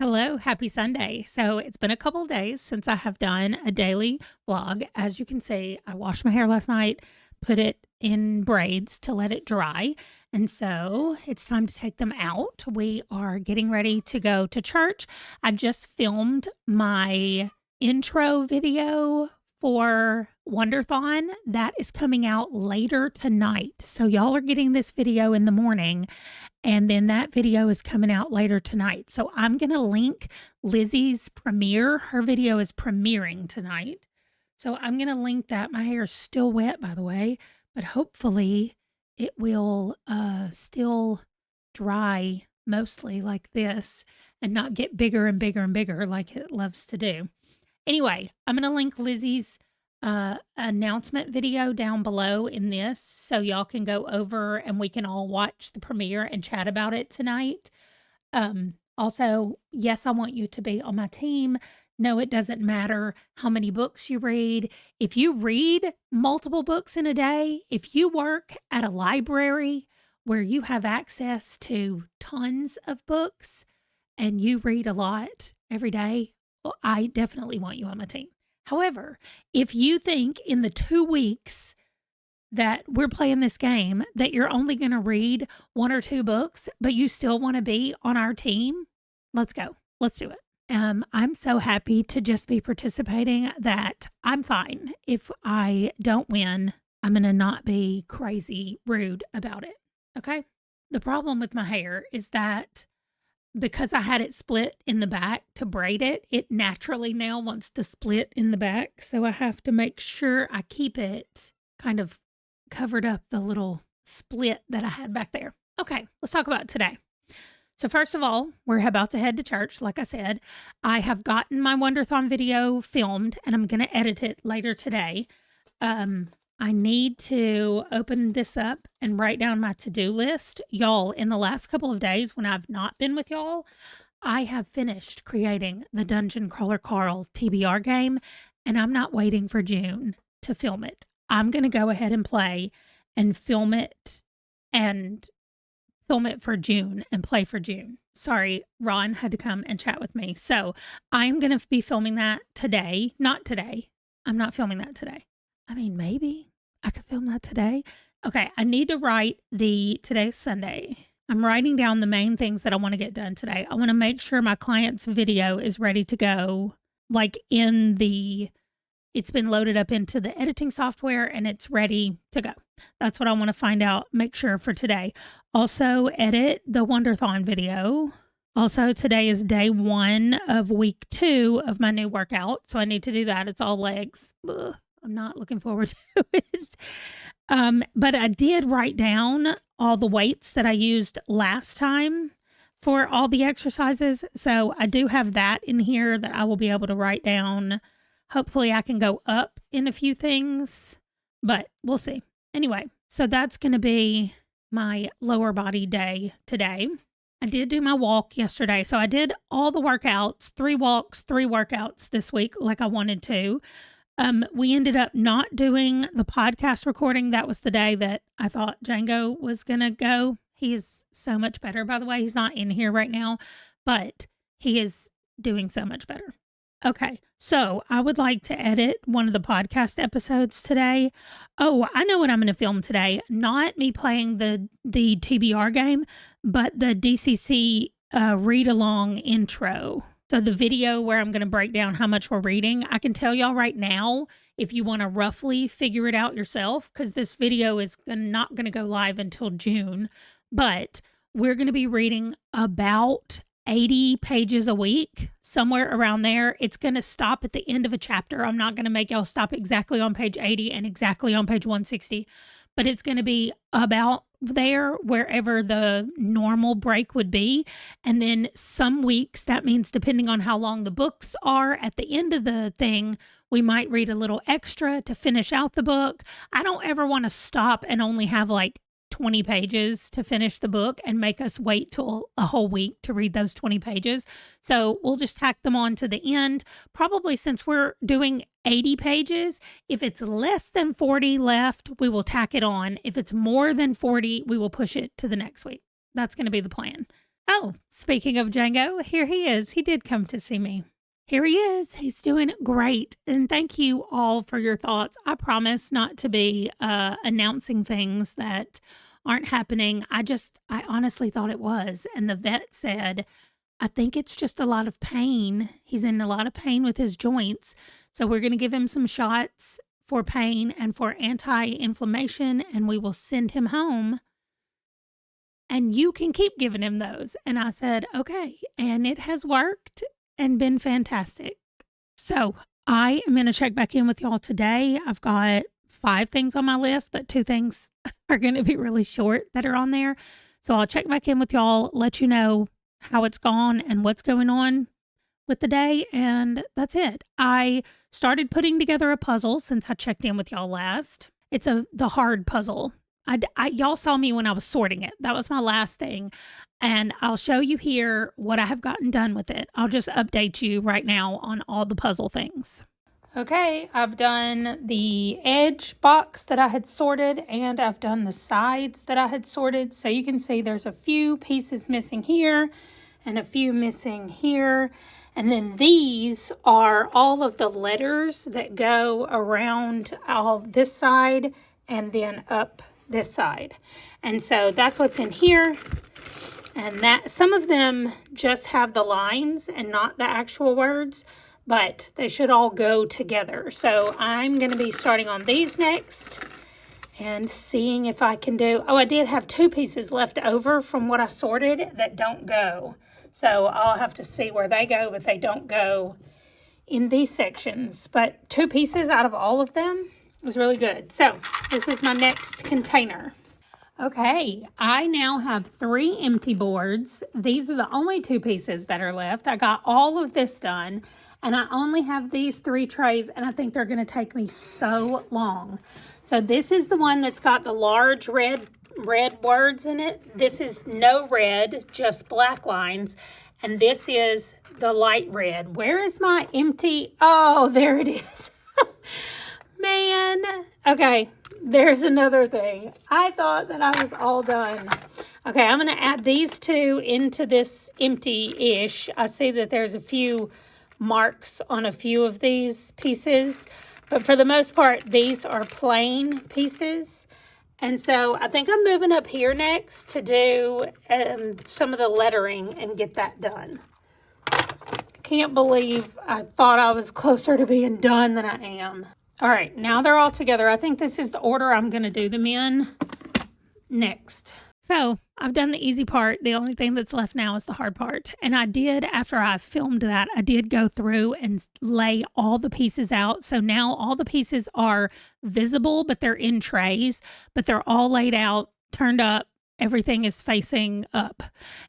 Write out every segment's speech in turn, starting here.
Hello, happy Sunday. So it's been a couple days since I have done a daily vlog. As you can see, I washed my hair last night, put it in braids to let it dry. And so it's time to take them out. We are getting ready to go to church. I just filmed my intro video for Wonderthon. That is coming out later tonight. So y'all are getting this video in the morning. And then that video is coming out later tonight. So I'm going to link Lizzie's premiere. Her video is premiering tonight. So I'm going to link that. My hair is still wet, by the way, but hopefully it will still dry mostly like this and not get bigger and bigger and bigger like it loves to do. Anyway, I'm going to link Lizzie's announcement video down below in this so y'all can go over and we can all watch the premiere and chat about it tonight. Also, yes, I want you to be on my team. No, it doesn't matter how many books you read. If you read multiple books in a day, if you work at a library where you have access to tons of books and you read a lot every day, well, I definitely want you on my team. However, if you think in the 2 weeks that we're playing this game that you're only going to read 1 or 2 books, but you still want to be on our team, let's go. Let's do it. I'm so happy to just be participating that I'm fine. If I don't win, I'm going to not be crazy rude about it. Okay? The problem with my hair is that because I had it split in the back to braid it, it naturally now wants to split in the back. So I have to make sure I keep it kind of covered up the little split that I had back there. Okay, let's talk about today. So first of all, we're about to head to church. Like I said, I have gotten my Wonderthon video filmed and I'm going to edit it later today. I need to open this up and write down my to-do list. Y'all, in the last couple of days when I've not been with y'all, I have finished creating the Dungeon Crawler Carl TBR game, and I'm not waiting for June to film it. I'm going to go ahead and play and film it for June and play for June. Sorry, Ron had to come and chat with me. So I'm going to be filming that today. Not today. I'm not filming that today. I mean, maybe I could film that today. Okay, I need to write today's Sunday. I'm writing down the main things that I want to get done today. I want to make sure my client's video is ready to go, like it's been loaded up into the editing software and it's ready to go. That's what I want to find out, make sure for today. Also, edit the Wonderthon video. Also, today is day 1 of week 2 of my new workout, so I need to do that. It's all legs. Ugh. I'm not looking forward to it. But I did write down all the weights that I used last time for all the exercises. So I do have that in here that I will be able to write down. Hopefully I can go up in a few things, but we'll see. Anyway, so that's going to be my lower body day today. I did do my walk yesterday. So I did all the workouts, 3 walks, 3 workouts this week like I wanted to. We ended up not doing the podcast recording. That was the day that I thought Django was going to go. He is so much better, by the way. He's not in here right now, but he is doing so much better. Okay, so I would like to edit one of the podcast episodes today. Oh, I know what I'm going to film today. Not me playing the TBR game, but the DCC read-along intro. So the video where I'm going to break down how much we're reading, I can tell y'all right now, if you want to roughly figure it out yourself, because this video is not going to go live until June, but we're going to be reading about 80 pages a week, somewhere around there. It's going to stop at the end of a chapter. I'm not going to make y'all stop exactly on page 80 and exactly on page 160, but it's going to be about there wherever the normal break would be. And then some weeks, that means depending on how long the books are at the end of the thing, we might read a little extra to finish out the book. I don't ever want to stop and only have like 20 pages to finish the book and make us wait till a whole week to read those 20 pages. So we'll just tack them on to the end. Probably since we're doing 80 pages, if it's less than 40 left, we will tack it on. If it's more than 40, we will push it to the next week. That's going to be the plan. Oh, speaking of Django, here he is. He did come to see me. Here he is. He's doing great. And thank you all for your thoughts. I promise not to be announcing things that aren't happening. I honestly thought it was. And the vet said, I think it's just a lot of pain. He's in a lot of pain with his joints. So we're going to give him some shots for pain and for anti-inflammation, and we will send him home. And you can keep giving him those. And I said, okay. And it has worked and been fantastic. So I am going to check back in with y'all today. I've got 5 things on my list, but 2 things are going to be really short that are on there. So I'll check back in with y'all, let you know how it's gone and what's going on with the day. And that's it. I started putting together a puzzle since I checked in with y'all last. It's the hard puzzle. Y'all saw me when I was sorting it. That was my last thing. And I'll show you here what I have gotten done with it. I'll just update you right now on all the puzzle things. Okay, I've done the edge box that I had sorted, and I've done the sides that I had sorted. So you can see there's a few pieces missing here and a few missing here. And then these are all of the letters that go around all this side and then up this side. And so that's what's in here. And that some of them just have the lines and not the actual words, but they should all go together. So I'm going to be starting on these next and seeing if I can do, I did have 2 pieces left over from what I sorted that don't go. So I'll have to see where they go, but they don't go in these sections. But 2 pieces out of all of them was really good. So this is my next container. Okay, I now have 3 empty boards. These are the only 2 pieces that are left. I got all of this done, and I only have these 3 trays, and I think they're going to take me so long. So this is the one that's got the large red words in it. This is no red, just black lines, and this is the light red. Where is my empty? Oh, there it is. Man. Okay, there's another thing. I thought that I was all done. Okay, I'm going to add these 2 into this empty-ish. I see that there's a few marks on a few of these pieces, but for the most part, these are plain pieces. And so I think I'm moving up here next to do some of the lettering and get that done. I can't believe I thought I was closer to being done than I am. All right, now they're all together. I think this is the order I'm going to do them in next. So I've done the easy part. The only thing that's left now is the hard part. And I did, after I filmed that, I did go through and lay all the pieces out. So now all the pieces are visible, but they're in trays, but they're all laid out, turned up. Everything is facing up,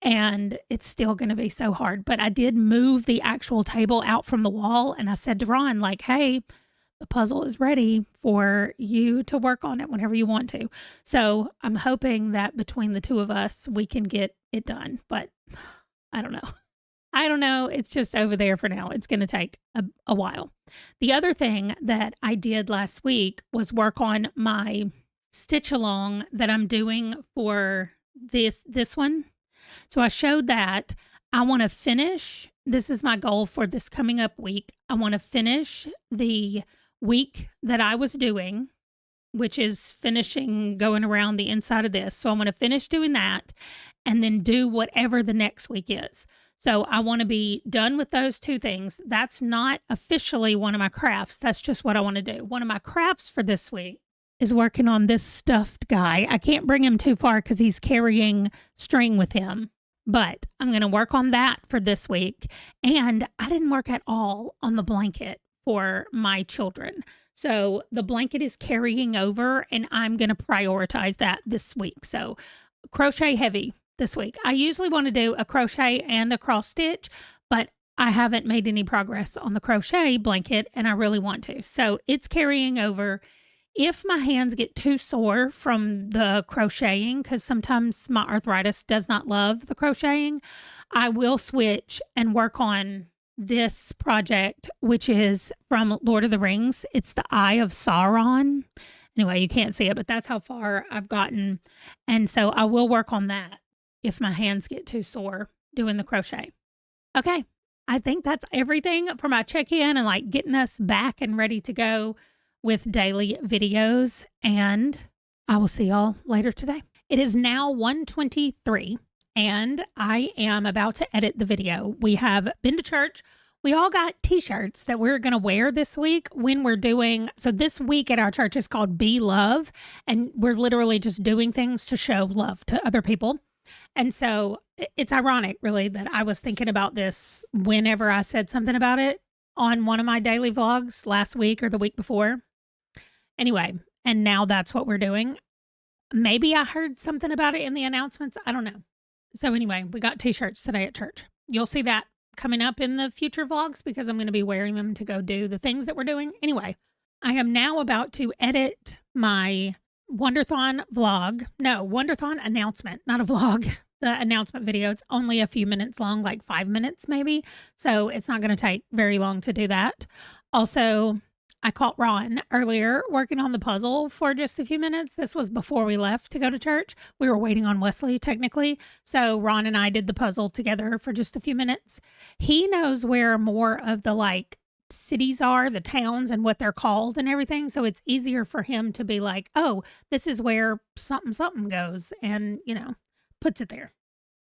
and it's still going to be so hard. But I did move the actual table out from the wall, and I said to Ron, like, hey, the puzzle is ready for you to work on it whenever you want to. So I'm hoping that between the 2 of us, we can get it done. But I don't know. It's just over there for now. It's going to take a while. The other thing that I did last week was work on my stitch along that I'm doing for this one. So I showed that. I want to finish. This is my goal for this coming up week. I want to finish the week that I was doing, which is finishing going around the inside of this. So I'm going to finish doing that and then do whatever the next week is. So I want to be done with those 2 things. That's not officially one of my crafts. That's just what I want to do. One of my crafts for this week is working on this stuffed guy. I can't bring him too far because he's carrying string with him. But I'm going to work on that for this week. And I didn't work at all on the blanket for my children. So the blanket is carrying over, and I'm going to prioritize that this week. So crochet heavy this week. I usually want to do a crochet and a cross stitch, but I haven't made any progress on the crochet blanket, and I really want to. So it's carrying over. If my hands get too sore from the crocheting, because sometimes my arthritis does not love the crocheting, I will switch and work on this project, which is from Lord of the Rings. It's the Eye of Sauron. Anyway, you can't see it, but that's how far I've gotten. And so I will work on that. if my hands get too sore doing the crochet. Okay, I think that's everything for my check-in and like getting us back and ready to go with daily videos. And I will see y'all later today. It is now 1:23 and I am about to edit the video. We have been to church. We all got t-shirts that we're going to wear this week when we're doing, so this week at our church is called Be Love, and we're literally just doing things to show love to other people. And so it's ironic, really, that I was thinking about this whenever I said something about it on one of my daily vlogs last week or the week before. Anyway, and now that's what we're doing. Maybe I heard something about it in the announcements. I don't know. So anyway, we got t-shirts today at church. You'll see that coming up in the future vlogs because I'm going to be wearing them to go do the things that we're doing. Anyway, I am now about to edit my Wonderthon vlog. No, Wonderthon announcement, not a vlog. The announcement video. It's only a few minutes long, like 5 minutes maybe. So it's not going to take very long to do that. Also, I caught Ron earlier working on the puzzle for just a few minutes. This was before we left to go to church. We were waiting on Wesley, technically. So Ron and I did the puzzle together for just a few minutes. He knows where more of the like cities are, the towns and what they're called and everything. So it's easier for him to be like, oh, this is where something, something goes and, you know, puts it there.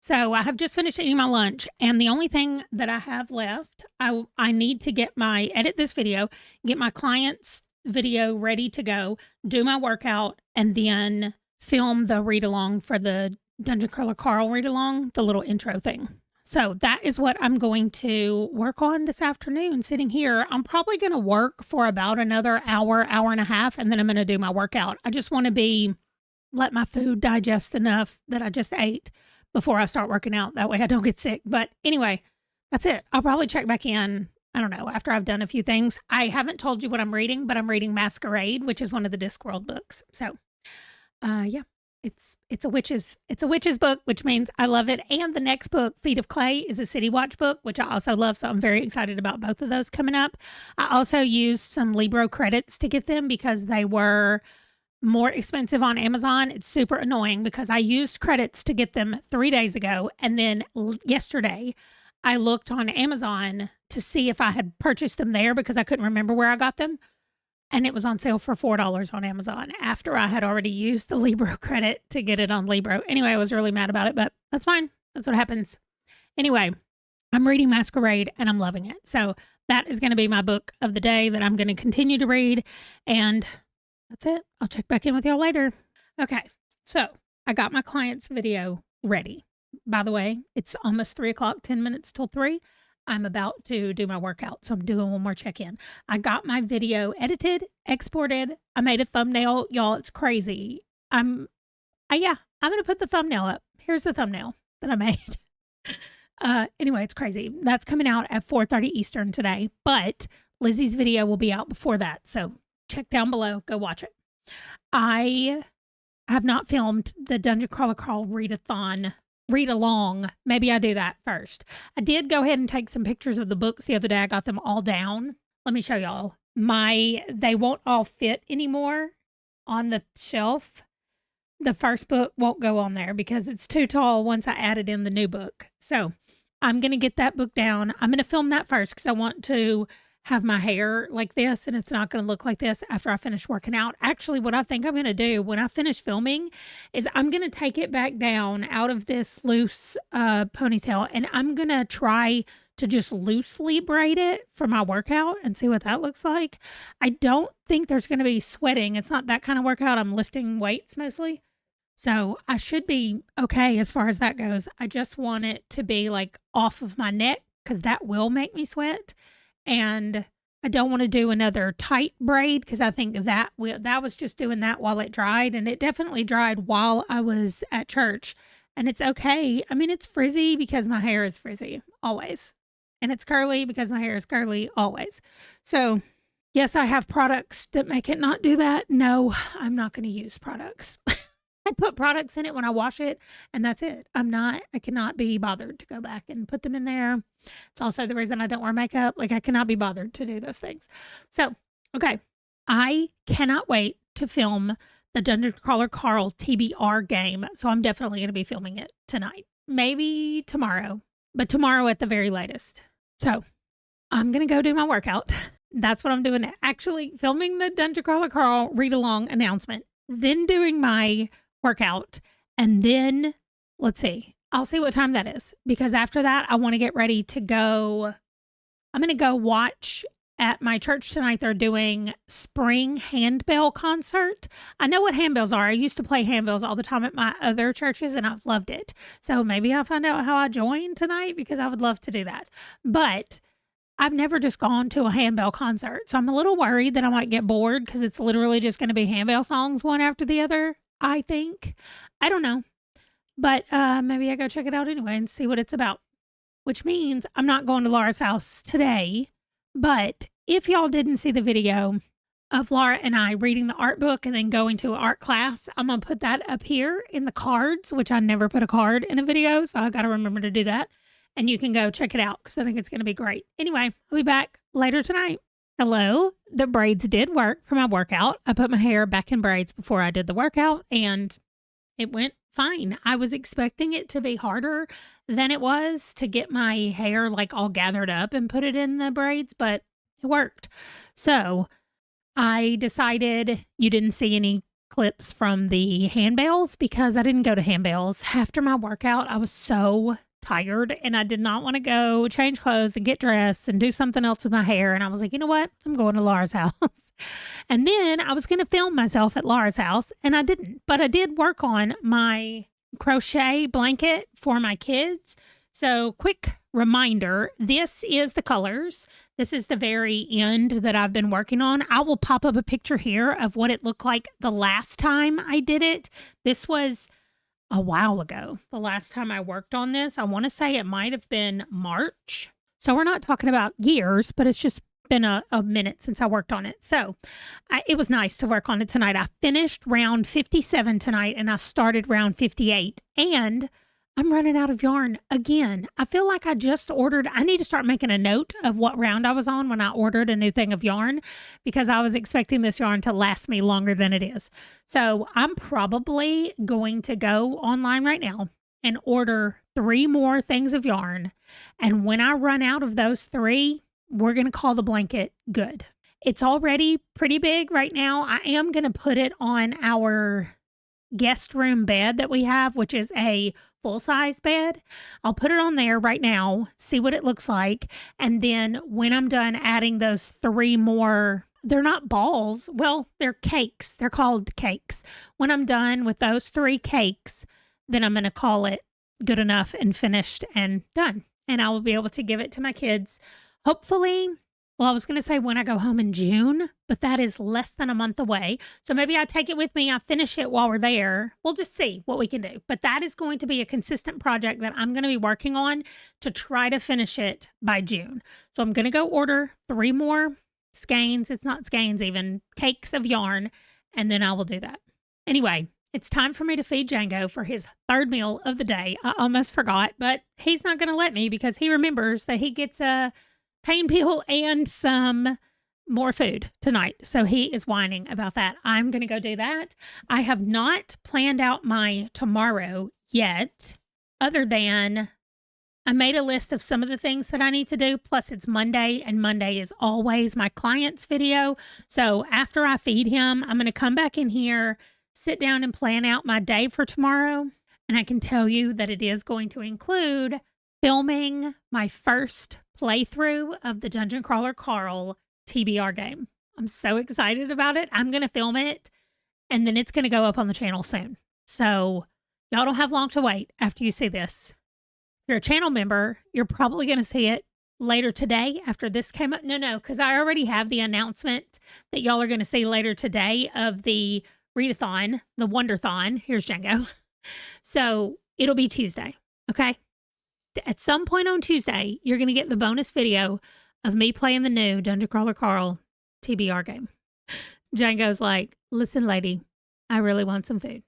So I have just finished eating my lunch, and the only thing that I have left, I need to edit this video, get my client's video ready to go, do my workout, and then film the read-along for the Dungeon Crawler Carl read-along, the little intro thing. So that is what I'm going to work on this afternoon, sitting here. I'm probably going to work for about another hour, hour and a half, and then I'm going to do my workout. I just want to let my food digest enough that I just ate before I start working out. That way I don't get sick. But anyway, that's it. I'll probably check back in, I don't know, after I've done a few things. I haven't told you what I'm reading, but I'm reading Masquerade, which is one of the Discworld books. So, yeah, it's a witch's book, which means I love it. And the next book, Feet of Clay, is a City Watch book, which I also love. So I'm very excited about both of those coming up. I also used some Libro credits to get them because they were more expensive on Amazon. It's super annoying because I used credits to get them 3 days ago. And then yesterday I looked on Amazon to see if I had purchased them there because I couldn't remember where I got them. And it was on sale for $4 on Amazon after I had already used the Libro credit to get it on Libro. Anyway, I was really mad about it, but that's fine. That's what happens. Anyway, I'm reading Masquerade and I'm loving it. So that is going to be my book of the day that I'm going to continue to read. And that's it. I'll check back in with y'all later. Okay, so I got my client's video ready. By the way, it's almost 3 o'clock, 10 minutes till 3. I'm about to do my workout, so I'm doing one more check-in. I got my video edited, exported. I made a thumbnail. Y'all, it's crazy. I'm going to put the thumbnail up. Here's the thumbnail that I made. Anyway, it's crazy. That's coming out at 4:30 Eastern today, but Lizzie's video will be out before that, so check down below. Go watch it. I have not filmed the Dungeon Crawler Carl read-along. Maybe I do that first. I did go ahead and take some pictures of the books the other day. I got them all down. Let me show y'all. They won't all fit anymore on the shelf. The first book won't go on there because it's too tall once I added in the new book. So I'm going to get that book down. I'm going to film that first because I want to have my hair like this, and it's not going to look like this after I finish working out. Actually, what I think I'm going to do when I finish filming is I'm going to take it back down out of this loose ponytail, and I'm going to try to just loosely braid it for my workout and see what that looks like. I don't think there's going to be sweating. It's not that kind of workout. I'm lifting weights mostly. So I should be okay as far as that goes. I just want it to be like off of my neck because that will make me sweat. And I don't want to do another tight braid because I think that was just doing that while it dried. And it definitely dried while I was at church. And it's okay. I mean, it's frizzy because my hair is frizzy always. And it's curly because my hair is curly always. So yes, I have products that make it not do that. No, I'm not going to use products. I put products in it when I wash it, and that's it. I cannot be bothered to go back and put them in there. It's also the reason I don't wear makeup. Like, I cannot be bothered to do those things. So, okay. I cannot wait to film the Dungeon Crawler Carl TBR game. So I'm definitely going to be filming it tonight. Maybe tomorrow, but tomorrow at the very latest. So I'm going to go do my workout. That's what I'm doing. Actually filming the Dungeon Crawler Carl read along announcement, then doing my workout. And then let's see, I'll see what time that is, because after that, I want to get ready to go. I'm going to go watch at my church tonight. They're doing spring handbell concert. I know what handbells are. I used to play handbells all the time at my other churches and I've loved it. So maybe I'll find out how I join tonight, because I would love to do that. But I've never just gone to a handbell concert. So I'm a little worried that I might get bored, because it's literally just going to be handbell songs one after the other, I think. I don't know. But maybe I go check it out anyway and see what it's about. Which means I'm not going to Laura's house today. But if y'all didn't see the video of Laura and I reading the art book and then going to an art class, I'm going to put that up here in the cards, which I never put a card in a video. So I got to remember to do that. And you can go check it out, because I think it's going to be great. Anyway, I'll be back later tonight. Hello. The braids did work for my workout. I put my hair back in braids before I did the workout, and it went fine. I was expecting it to be harder than it was to get my hair like all gathered up and put it in the braids, but it worked. So I decided you didn't see any clips from the handbells because I didn't go to handbells. After my workout, I was so tired and I did not want to go change clothes and get dressed and do something else with my hair. And I was like, you know what? I'm going to Laura's house. And then I was going to film myself at Laura's house, and I didn't. But I did work on my crochet blanket for my kids. So quick reminder, this is the colors. This is the very end that I've been working on. I will pop up a picture here of what it looked like the last time I did it. This was a while ago. The last time I worked on this, I want to say it might have been March. So we're not talking about years, but it's just been a minute since I worked on it. So it was nice to work on it tonight. I finished round 57 tonight and I started round 58, and I'm running out of yarn again. I feel like I just ordered. I need to start making a note of what round I was on when I ordered a new thing of yarn, because I was expecting this yarn to last me longer than it is. So I'm probably going to go online right now and order 3 more things of yarn. And when I run out of those 3, we're going to call the blanket good. It's already pretty big right now. I am going to put it on our guest room bed that we have, which is a full-size bed. I'll put it on there right now, see what it looks like. And then when I'm done adding those 3 more, they're not balls. Well, they're cakes. They're called cakes. When I'm done with those 3 cakes, then I'm going to call it good enough and finished and done. And I will be able to give it to my kids. Hopefully, well, I was going to say when I go home in June, but that is less than a month away. So maybe I take it with me. I finish it while we're there. We'll just see what we can do. But that is going to be a consistent project that I'm going to be working on to try to finish it by June. So I'm going to go order 3 more skeins. It's not skeins even, cakes of yarn. And then I will do that. Anyway, it's time for me to feed Django for his 3rd meal of the day. I almost forgot, but he's not going to let me because he remembers that he gets a pain pill and some more food tonight. So he is whining about that. I'm going to go do that. I have not planned out my tomorrow yet, other than I made a list of some of the things that I need to do. Plus it's Monday, and Monday is always my client's video. So after I feed him, I'm going to come back in here, sit down and plan out my day for tomorrow. And I can tell you that it is going to include filming my first playthrough of the Dungeon Crawler Carl TBR game. I'm so excited about it. I'm going to film it, and then it's going to go up on the channel soon. So y'all don't have long to wait after you see this. If you're a channel member, you're probably going to see it later today after this came up. No, because I already have the announcement that y'all are going to see later today of the readathon, the Wonderthon. Here's Django. So it'll be Tuesday, okay? At some point on Tuesday, you're going to get the bonus video of me playing the new Dungeon Crawler Carl TBR game. Django's like, listen, lady, I really want some food.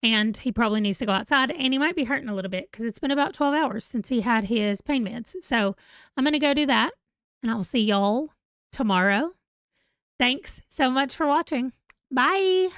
And he probably needs to go outside, and he might be hurting a little bit because it's been about 12 hours since he had his pain meds. So I'm going to go do that, and I will see y'all tomorrow. Thanks so much for watching. Bye.